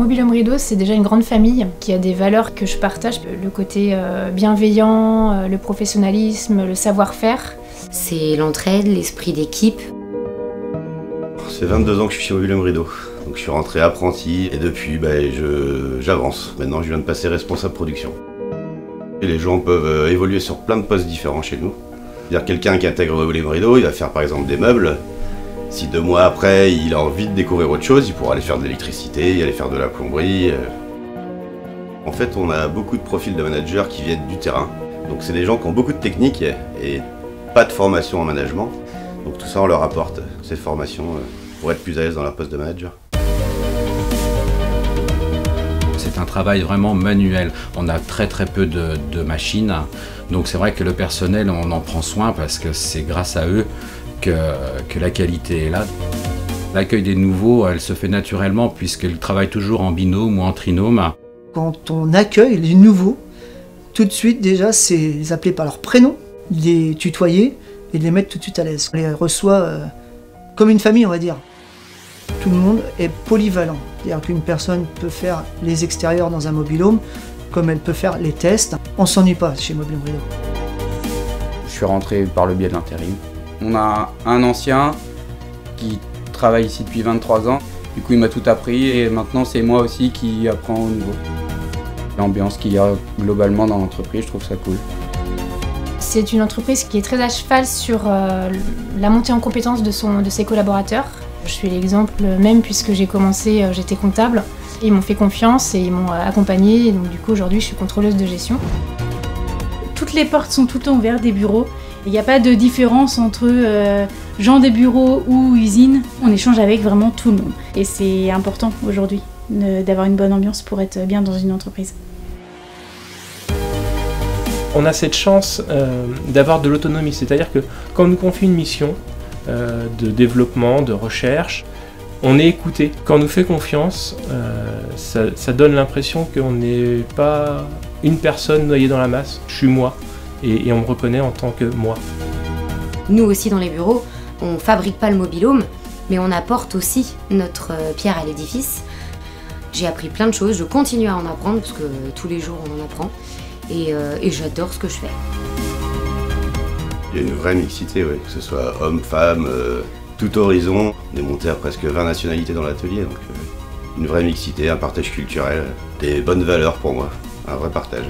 Mobil-Homme Rideau, c'est déjà une grande famille qui a des valeurs que je partage. Le côté bienveillant, le professionnalisme, le savoir-faire. C'est l'entraide, l'esprit d'équipe. C'est 22 ans que je suis chez Mobil-Homme Rideau. Donc je suis rentré apprenti et depuis j'avance. Maintenant je viens de passer responsable production. Et les gens peuvent évoluer sur plein de postes différents chez nous. C'est-à-dire quelqu'un qui intègre Mobil-Homme Rideau, il va faire par exemple des meubles. Si 2 mois après il a envie de découvrir autre chose, il pourra aller faire de l'électricité, aller faire de la plomberie. En fait on a beaucoup de profils de managers qui viennent du terrain. Donc c'est des gens qui ont beaucoup de techniques et pas de formation en management. Donc tout ça on leur apporte ces formations pour être plus à l'aise dans leur poste de manager. C'est un travail vraiment manuel. On a très peu de machines. Donc c'est vrai que le personnel, on en prend soin parce que c'est grâce à eux que la qualité est là. L'accueil des nouveaux, elle se fait naturellement puisqu'ils travaillent toujours en binôme ou en trinôme. Quand on accueille les nouveaux, tout de suite déjà c'est les appeler par leur prénom, les tutoyer et les mettre tout de suite à l'aise. On les reçoit comme une famille, on va dire. Tout le monde est polyvalent. C'est-à-dire qu'une personne peut faire les extérieurs dans un mobil-home comme elle peut faire les tests. On s'ennuie pas chez Mobil-Homme Rideau. Je suis rentré par le biais de l'intérim. On a un ancien qui travaille ici depuis 23 ans. Du coup, il m'a tout appris et maintenant, c'est moi aussi qui apprends au nouveau. L'ambiance qu'il y a globalement dans l'entreprise, je trouve ça cool. C'est une entreprise qui est très à cheval sur la montée en compétence de ses collaborateurs. Je suis l'exemple même puisque j'ai commencé, j'étais comptable. Ils m'ont fait confiance et ils m'ont accompagnée. Et donc du coup, aujourd'hui, je suis contrôleuse de gestion. Toutes les portes sont tout le temps ouvertes des bureaux. Il n'y a pas de différence entre gens des bureaux ou usines. On échange avec vraiment tout le monde. Et c'est important aujourd'hui d'avoir une bonne ambiance pour être bien dans une entreprise. On a cette chance d'avoir de l'autonomie, c'est-à-dire que quand on nous confie une mission de développement, de recherche, on est écouté. Quand on nous fait confiance, ça donne l'impression qu'on n'est pas une personne noyée dans la masse. Je suis moi et on me reconnaît en tant que moi. Nous aussi dans les bureaux, on ne fabrique pas le mobil-home, mais on apporte aussi notre pierre à l'édifice. J'ai appris plein de choses, je continue à en apprendre parce que tous les jours on en apprend et j'adore ce que je fais. Il y a une vraie mixité, oui, que ce soit hommes, femmes, tout horizon. On est monté à presque 20 nationalités dans l'atelier, donc une vraie mixité, un partage culturel, des bonnes valeurs pour moi, un vrai partage.